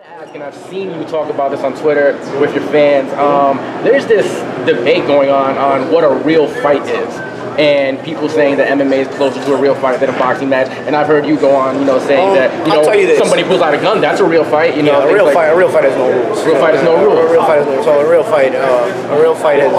And I've seen you talk about this on Twitter with your fans. There's this debate going on what a real fight is, and people saying that MMA is closer to a real fight than a boxing match. And I've heard you go on, saying that somebody pulls out a gun, that's a real fight. A real fight has no rules. Real fight has no rules. A real fight has no rules. So a real fight is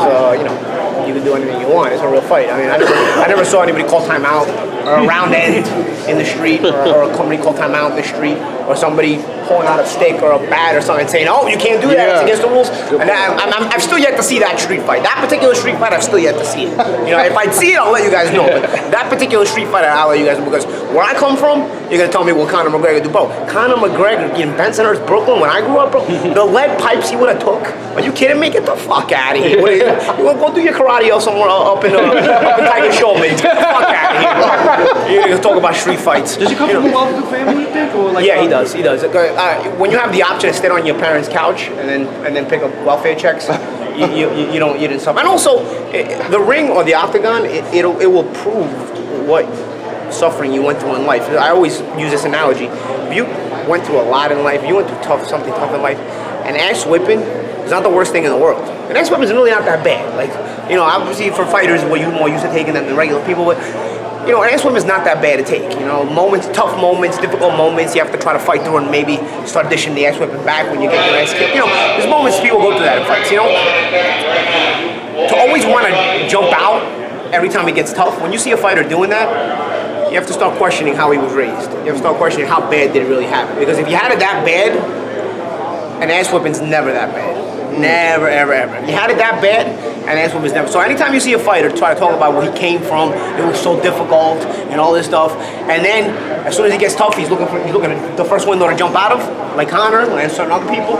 you can do anything you want. It's a real fight. I mean, I never saw anybody call timeout or a round end in the street, or a company call timeout in the street, or somebody pulling out a stick or a bat or something saying, "Oh, you can't do that. It's against the rules." And I've still yet to see that street fight. That particular street fight, I've still yet to see it. If I see it, I'll let you guys know. But that particular street fight, I'll let you guys know, because where I come from, you're gonna tell me what Conor McGregor do, bro. Conor McGregor in Bensonhurst, Brooklyn, when I grew up, bro, the lead pipes he would have took. Are you kidding me? Get the fuck out of here. You wanna go do your karate or somewhere up in Tiger Showman? Get the fuck out of here, bro. You're gonna talk about street fights. Does he come from a well-to-do family, you think? Or Yeah, he does. When you have the option to sit on your parents' couch and then pick up welfare checks, you didn't suffer. And also, the ring or the octagon, it will prove what suffering you went through in life. I always use this analogy. If you went through a lot in life, you went through something tough in life, and ass whipping is not the worst thing in the world. And ass whipping is really not that bad. Obviously for fighters, you're more used to taking than the regular people, but ass whipping is not that bad to take. Tough moments, difficult moments, you have to try to fight through and maybe start dishing the ass whipping back when you get your ass kicked. There's moments people go through that in fights, To always want to jump out every time it gets tough, when you see a fighter doing that, you have to start questioning how he was raised. You have to start questioning how bad did it really happen. Because if you had it that bad, an ass whipping's never that bad. Never, ever, ever. If you had it that bad, and ass whipping's never. So anytime you see a fighter try to talk about where he came from, it was so difficult and all this stuff, and then as soon as he gets tough, he's looking at the first window to jump out of, like Conor and certain other people.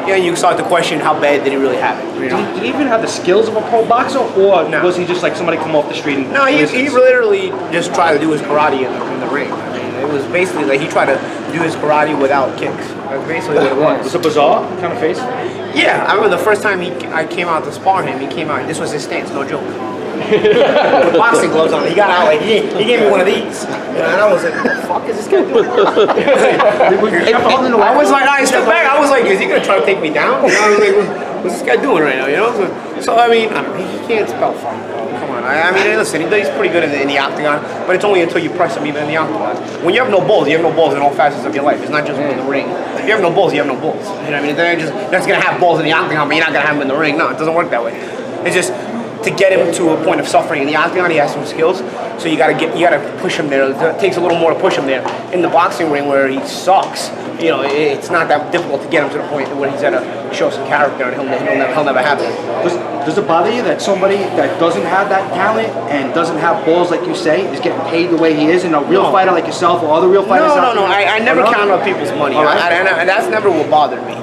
You start to question how bad did he really have it. Did he even have the skills of a pro boxer, or was he just like somebody come off the street and... No, he literally just tried to do his karate in the ring. I mean, it was basically like he tried to do his karate without kicks. That's basically what it was. Was it bizarre kind of face? Yeah, I remember the first time I came out to spar him, he came out, and this was his stance, no joke. With boxing gloves on, he got out he gave me one of these. And I was like, what the fuck is this guy doing? I was like, I stepped back, I was like, is he gonna try to take me down? I was like, what's this guy doing right now, So I mean, he can't spell fight. Come on, listen, he's pretty good in the octagon, but it's only until you press him even in the octagon. When you have no balls, you have no balls in all facets of your life. It's not just in the ring. If you have no balls, you have no balls. You know what I mean? That's gonna have balls in the octagon, but you're not gonna have them in the ring. No, it doesn't work that way. It's just to get him to a point of suffering in the octagon, he has some skills. So you gotta push him there. It takes a little more to push him there. In the boxing ring where he sucks, it's not that difficult to get him to the point where he's gonna show some character, and he'll never have it. Does it bother you that somebody that doesn't have that talent and doesn't have balls, like you say, is getting paid the way he is, and a real fighter like yourself or other real fighters? No. I never count on people's money. And that's never what bothered me.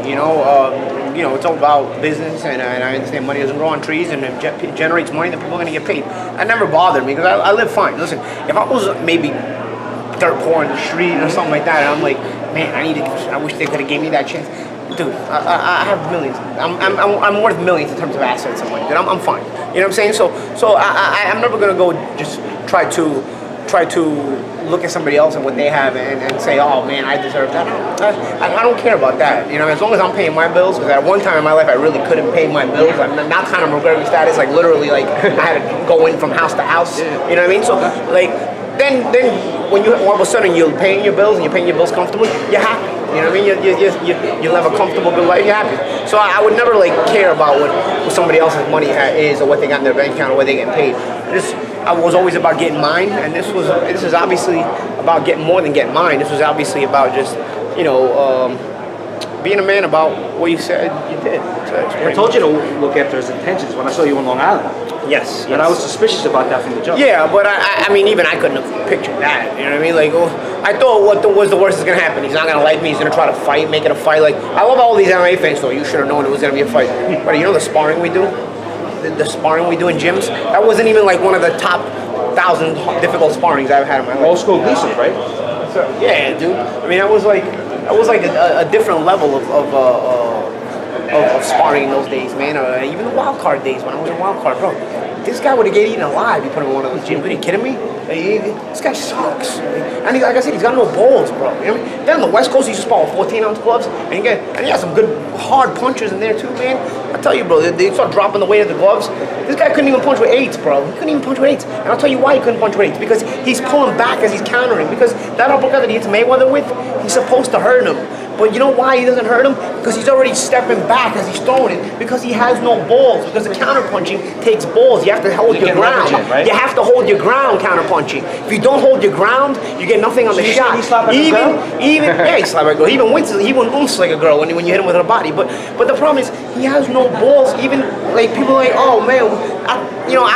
It's all about business, and I understand money doesn't grow on trees, and if it generates money, then people are going to get paid. That never bothered me, because I live fine. Listen, if I was maybe dirt poor in the street or something like that, and I'm like, man, I wish they could have gave me that chance. Dude, I have millions. I'm worth millions in terms of assets and money. Dude, I'm fine. You know what I'm saying? So I'm never going to go just try to look at somebody else and what they have and say, oh man, I deserve that. I don't care about that. As long as I'm paying my bills, because at one time in my life I really couldn't pay my bills. I'm not kind of Mcgregor status, literally I had to go in from house to house. You know what I mean? So then when you all of a sudden you're paying your bills and you're paying your bills comfortably, you're happy. You know what I mean? You live a comfortable, good life. You're happy. So I would never care about what somebody else's money is, or what they got in their bank account, or what they getting paid. I was always about getting mine, and this is obviously about getting more than getting mine. This was obviously about just being a man about what you said you did. I told you to look after his intentions when I saw you in Long Island. Yes. And I was suspicious about that from the jump. Yeah, but I mean, even I couldn't have pictured that. You know what I mean? I thought what was the worst is going to happen. He's not going to like me. He's going to try to fight, make it a fight. I love all these MMA fans, though. You should have known it was going to be a fight. But the sparring we do? The sparring we do in gyms? That wasn't even one of the top 1,000 difficult sparrings I've had in my life. Old school Gleason, right? So, yeah, dude. I mean, that was like a different level of sparring in those days, man. Even the wild card days when I was in wild card, bro. This guy would have get eaten alive. You put him in one of those gyms. Are you kidding me? This guy sucks. And like I said, he's got no balls, bro. You know what I mean? Then on the West Coast, he used to spar with 14-ounce gloves, and he has some good hard punchers in there too, man. I tell you, bro, they start dropping the weight of the gloves. This guy couldn't even punch with 8s, bro. He couldn't even punch with 8s. And I'll tell you why he couldn't punch with 8s. Because he's pulling back as he's countering. Because that uppercut that he hits Mayweather with, he's supposed to hurt him. But you know why he doesn't hurt him? Because he's already stepping back as he's throwing it. Because he has no balls. Because the counter punching takes balls. You have to hold your ground. Right? You have to hold your ground counter punching. If you don't hold your ground, you get nothing on the shot. He slap like a girl? Yeah, he slap like a girl. He even winces like a girl when you hit him with her body. But the problem is he has no balls. Even like people are like, oh man,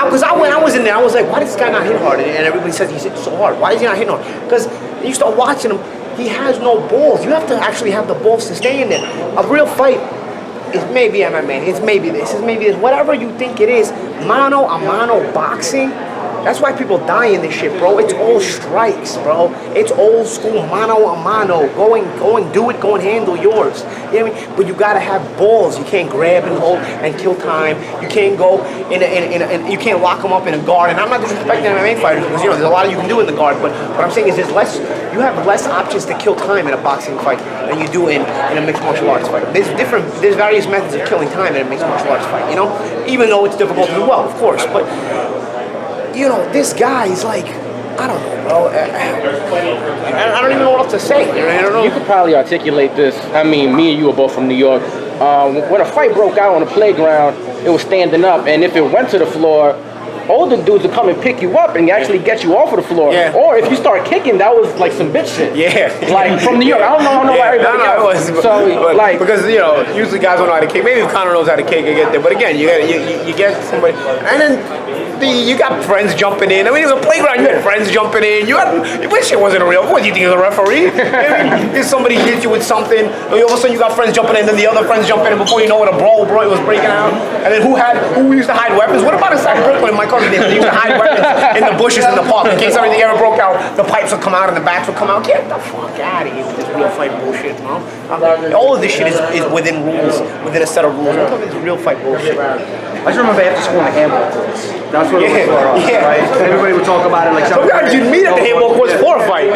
because I was in there. I was like, why does this guy not hit hard? And everybody says he's hitting so hard. Why is he not hitting hard? Because you start watching him. He has no balls. You have to actually have the balls to stay in there. A real fight is maybe MMA. It's maybe this. It's maybe this. Whatever you think it is. Mano a mano boxing. That's why people die in this shit, bro. It's all strikes, bro. It's old school mano a mano. Go and do it. Go and handle yours. You know what I mean? But you gotta have balls. You can't grab and hold and kill time. You can't go you can't lock them up in a guard. And I'm not disrespecting MMA fighters because there's a lot you can do in the guard. But what I'm saying is you have less options to kill time in a boxing fight than you do in a mixed martial arts fight. There's various methods of killing time in a mixed martial arts fight. Even though it's difficult as well, of course. But this guy is like, I don't know, bro. I don't even know what else to say. I don't know. You could probably articulate this. I mean, me and you are both from New York. When a fight broke out on the playground, it was standing up, and if it went to the floor, older dudes would come and pick you up and actually get you off of the floor. Yeah. Or if you start kicking, that was like some bitch shit. Yeah. Like from New York. I don't know about everybody else. Because usually guys don't know how to kick. Maybe Connor knows how to kick and get there. But again, you get somebody, and then you got friends jumping in. I mean, it was a playground. You had friends jumping in. This shit wasn't real. What do you think of the referee? If somebody hits you with something, all of a sudden you got friends jumping in, then the other friends jumping in. Before you know it, a brawl was breaking out. And then who used to hide weapons? What about inside Brooklyn? My cousin did. They used to hide weapons in the bushes in the park in case everything ever broke out. The pipes would come out and the bats would come out. Get the fuck out of here with this real fight bullshit, man. All of this shit is within rules, within a set of rules. I'm talking this real fight bullshit. I just remember after school in the handball courts. That's what it was for us, right? And everybody would talk about it like something. Sometimes you'd meet at the handball courts for a fight.